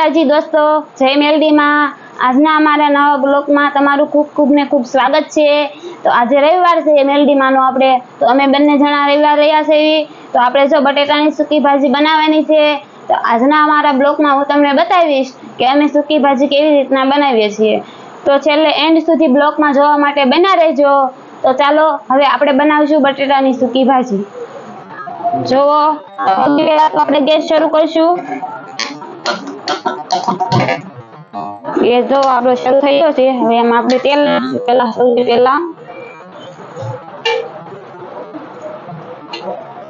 માતાજી દોસ્તો, જય મેલડી માં। આજના અમારા નવા બ્લોગમાં તમારું ખૂબ ખૂબ ને ખૂબ સ્વાગત છે। તો આજે રવિવાર છે મેલડી માનો આપણે, તો અમે બંને જણા રવિવાર રહ્યા છે। તો આપણે જો બટેટાની સૂકી ભાજી બનાવવાની છે। તો આજના અમારા બ્લોગમાં હું તમને બતાવીશ કે અમે સૂકી ભાજી કેવી રીતના બનાવીએ છીએ। તો છેલ્લે એન્ડ સુધી બ્લોગમાં જોવા માટે બન્યા રહેજો। તો ચાલો હવે આપણે બનાવીશું બટેટાની સૂકી ભાજી। જો આપણે ગેસ શરૂ કરીશું। ये जो आपरो शरू થઈ ગયો છે। હવે એમાં આપણે તેલ પહેલા સૌથી પહેલા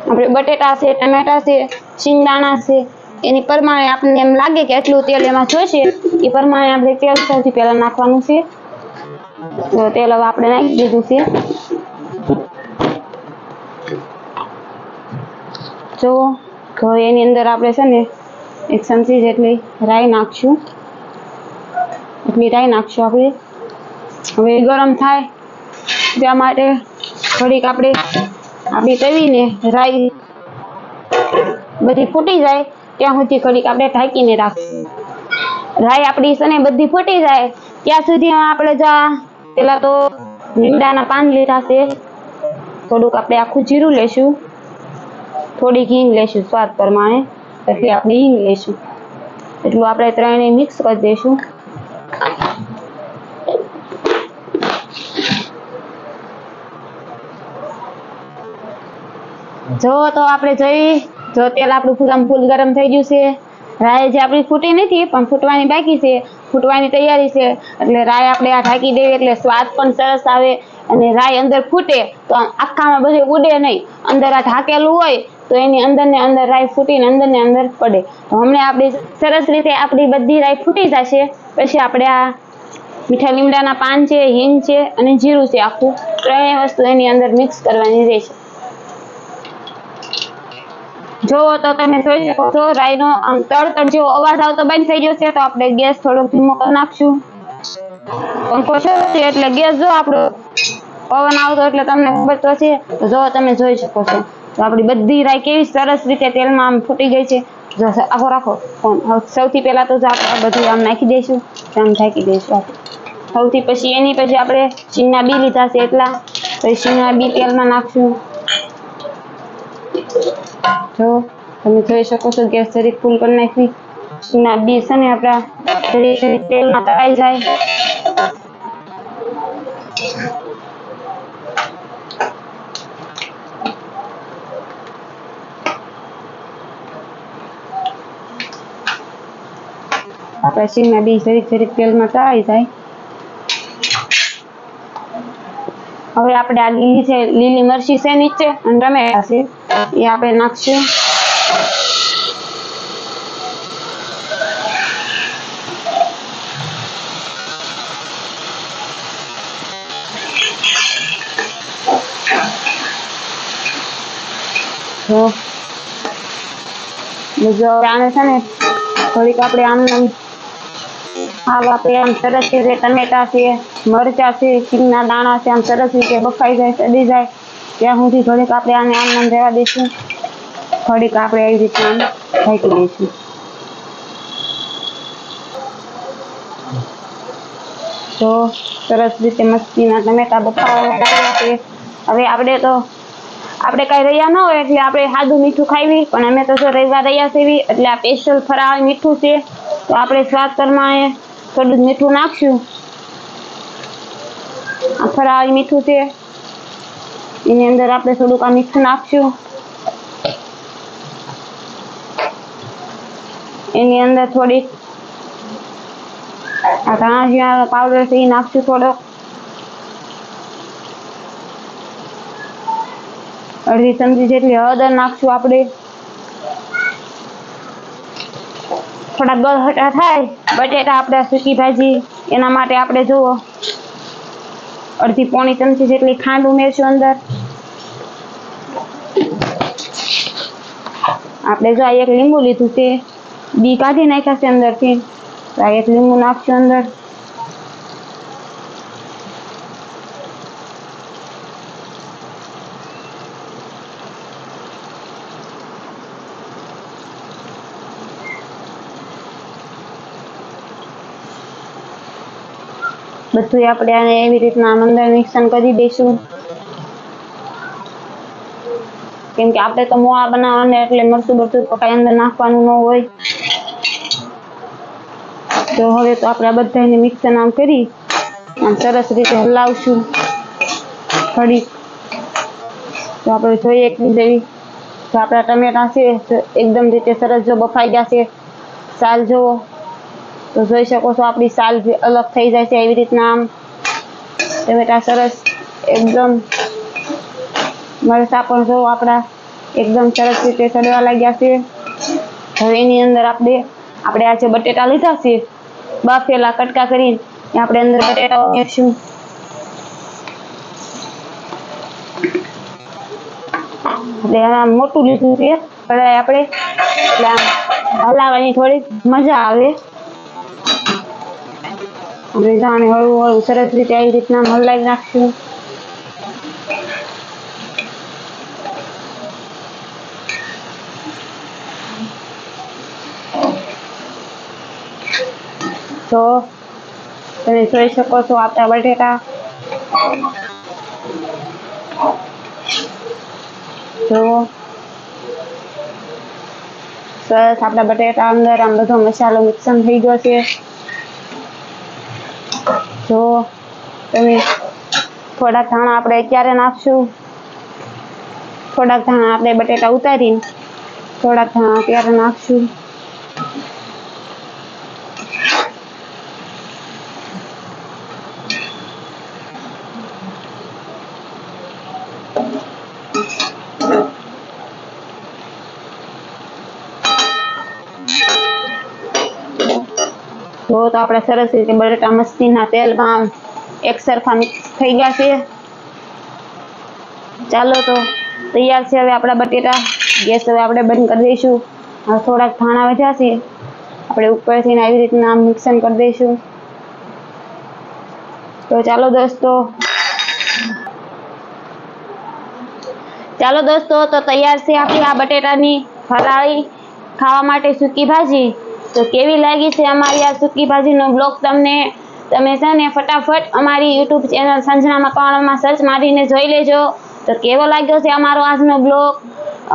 આપણે બટેટા છે, ટમેટા છે, શિંગદાણા છે, એની પ્રમાણે આપણને એમ લાગે કે એટલું તેલ એમાં જોઈશે એ પ્રમાણે આપણે તેલ સૌથી પહેલા નાખવાનું છે। તો તેલ હવે આપણે નાખી દીધું છે। જો હવે એની અંદર આપણે છે ને 1 ચમચી જેટલી રાઈ નાખશું। એટલી રાઈ નાખશું આપણે। હવે ગરમ થાય ત્યાં માટે થોડીક આપણે આપણી તવીને રાઈ બધી ફૂટી જાય ત્યાં સુધી થોડીક આપણે ઢાંકીને રાખશું। રાઈ આપણી છે ને બધી ફૂટી જાય ત્યાં સુધી આપણે પેલા તો લીમડાના પાન લીધા છે। થોડુંક આપણે આખું જીરું લેશું, થોડીક હિંગ લેશું સ્વાદ પ્રમાણે, એટલે આપણે હિંગ લેશું એટલું આપણે ત્રણેય મિક્સ કરી દઈશું। જો તો આપણે જો તેલ આપણું ફૂલ ગરમ થઈ ગયું છે। રાઈ જે આપણી ફૂટી નથી પણ ફૂટવાની બાકી છે, ફૂટવાની તૈયારી છે। એટલે રાઈ આપણે આ ઢાંકી દેવી એટલે સ્વાદ પણ સરસ આવે અને રાઈ અંદર ફૂટે તો આખામાં બધે ઉડે નહીં। અંદર આ ઢાંકેલું હોય તો એની અંદર ને અંદર રાઈ ફૂટીને અંદર ને અંદર પડે। તો હમણાં આપણી સરસ રીતે આપણી બધી રાઈ ફૂટી જશે। પછી આપણે આ મીઠા લીમડાના પાન છે, હિંગ છે અને જીરું છે, આખું ત્રણેય વસ્તુ એની અંદર મિક્સ કરવાની રહેશે। જો તો તમે જોઈ શકો છો રાઈનો આમ તડતડ જેવો અવાજ આવતો બંધ થઈ ગયો છે। તો આપણે ગેસ થોડો ધીમો કરી નાખશું। પંખો છે એટલે ગેસ જો આપણો પવન આવતો એટલે તમને ખબર તો છે। તો જો તમે જોઈ શકો છો તો આપણી બધી રાઈ કેવી સરસ રીતે તેલમાં આમ ફૂટી ગઈ છે। જો આખો રાખો ફોન। સૌથી પહેલા તો આપણે બધું આમ નાખી દઈશું, આમ ઢાંકી દઈશું। સૌથી પછી એની પછી આપણે શીંગના બી લીધા છે એટલા, તો શીંગના બી તેલમાં નાખશું। જો તમે જોઈ શકો છો ગેસ જરીક ફૂલ કરી નાખી। શીંગના બી છે ને આપણા જરીક તેલમાં તળાઈ જાય। આપણા શીંગના બી જરીક તેલમાં તળાઈ જાય। હવે આપણે આ લીલી મરચી છે નીચે અને ટમેટા છે એ આપણે નાખશું। આને છે ને થોડીક આપણે આમ આપણે આમ સરસ રીતે ટમેટા છે, મરચા છે, શીંગના દાણા છે આમ સરસ રીતે બફાઈ જાય, ચડી જાય ત્યાં સુધી થોડીક આપણે આને આમ રહેવા દઈશું। થોડીક આપણે એવી રીતે આમ ઢાંકી દઈશું। તો સરસ રીતે મસ્તીના ટમેટા બફાવા છે। હવે આપણે કઈ રહ્યા ન હોય એટલે આપણે સાદું મીઠું ખાવી, પણ અમે તો જો રવિવાર રહ્યા છીએ એટલે આ સ્પેશિયલ ફરાળી મીઠું છે। તો આપણે સ્વાદ પ્રમાણે થોડું મીઠું નાખશું। આ ફરાળી મીઠું છે એની અંદર આપણે થોડુંક આ મીઠું નાખશું। એની અંદર થોડીક આ ધાણા જીરાનો પાવડર છે એ નાખશું થોડોક। અડધી ચમચી જેટલી હળદર નાખશું આપણે। થોડા ગળહટા થાય બટેટા આપણે સૂકી ભાજી એના માટે આપણે જુઓ અડધી પોણી ચમચી જેટલી ખાંડ ઉમેરશું અંદર। આપણે જો આ એક લીંબુ લીધું છે, બી કાઢી નાખ્યા છે અંદરથી, તો આ એક લીંબુ નાખશું અંદર। બધું આપણે આને એવી રીતના અંદર મિક્સન કરી દઈશું, કેમ કે આપણે તો મોળા બનાવવાના એટલે મરચું બધું કાંઈ અંદર નાખવાનું ન હોય। તો હવે તો આપણે બધાને મિક્સન આમ કરી આમ સરસ રીતે હલાવશું ઘડીક। તો આપણે જોઈએ એટલી જેવી તો આપણા ટમેટા છે એકદમ રીતે સરસ જો બફાઈ ગયા છે। સાલ જુઓ તો જોઈ શકો છો આપણી સાલ અલગ થઈ જાય છે એવી રીતના આમ ટમેટા સરસ એકદમ મરચાં પણ જો આપણા એકદમ સરસ રીતે સડવા લાગ્યા છે। હવે એની અંદર આપણે આ જે બટેટા લીધા છે બાફેલા કટકા કરીને આપણે અંદર બટેટા ઉમેરશું। એટલે આમ મોટું લીધું છે કઢાઈ આપણે એટલે આમ હલાવવાની થોડીક મજા આવે। આપણે જાણે હળવું હળવું સરસ રીતે આવી રીતના હલાવી નાખશું। તો તમે જોઈ શકો છો આપણા બટેટા જો સરસ આપણા બટેટા અંદર આમ બધો મસાલો મિક્સન થઈ ગયો છે। જો તમે થોડાક ધાણા આપણે અત્યારે નાખશું, થોડાક ધાણા આપણે બટેટા ઉતારીને થોડાક ધાણા અત્યારે નાખશું। તો આપણે સરસ રીતે બટેટા મસ્તીના તેલમાં એક સરખા મિક્સ થઈ ગયા છે। ચાલો તો તૈયાર છે હવે આપણા બટેટા। ગેસ હવે આપણે બંધ કરી દઈશું। હવે થોડાક ધાણા વધ્યા છે આપણે ઉપરથી આવી રીતના મિક્સન કરી દઈશું। તો ચાલો દોસ્તો તો તૈયાર છે આપણી આ બટેટાની ફરાળી ખાવા માટે સૂકી ભાજી। તો કેવી લાગી છે અમારી આ સૂકી ભાજીનો બ્લોગ તમને? તમે છે ને ફટાફટ અમારી યુટ્યુબ ચેનલ સંજના મકવાણામાં સર્ચ મારીને જોઈ લેજો। તો કેવો લાગ્યો છે અમારો આજનો બ્લોગ?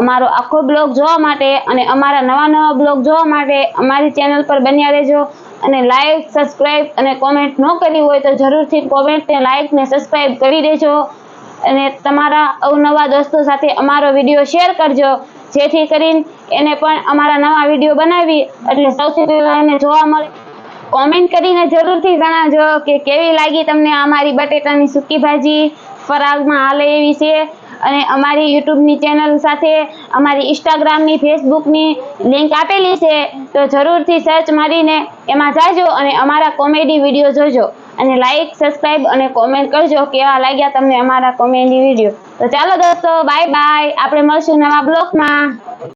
અમારો આખો બ્લોગ જોવા માટે અને અમારા નવા બ્લોગ જોવા માટે અમારી ચેનલ પર બન્યા રહેજો। અને લાઈક, સબસ્ક્રાઈબ અને કોમેન્ટ ન કરી હોય તો જરૂરથી કોમેન્ટ ને લાઈક ને સબસ્ક્રાઈબ કરી દેજો। અને તમારા અવનવા દોસ્તો સાથે અમારો વિડીયો શેર કરજો, જેથી કરીને એને પણ અમારા નવા વિડીયો બનાવી એટલે સૌથી પહેલા એને જોવા મળે। કોમેન્ટ કરીને જરૂરથી જણાવજો કે કેવી લાગી તમને અમારી બટેટાની સૂકી ભાજી, ફરાળમાં હાલે એવી છે। અને અમારી યુટ્યુબની ચેનલ સાથે અમારી ઇન્સ્ટાગ્રામની, ફેસબુકની લિંક આપેલી છે, તો જરૂરથી સર્ચ મારીને એમાં જાજો અને અમારા કોમેડી વિડીયો જોજો। અને લાઈક, સબસ્ક્રાઈબ અને કોમેન્ટ કરજો કેવા લાગ્યા તમને અમારા કોમેડી વિડીયો। તો ચાલો દોસ્તો, બાય બાય, આપણે મળશું નવા બ્લોગમાં।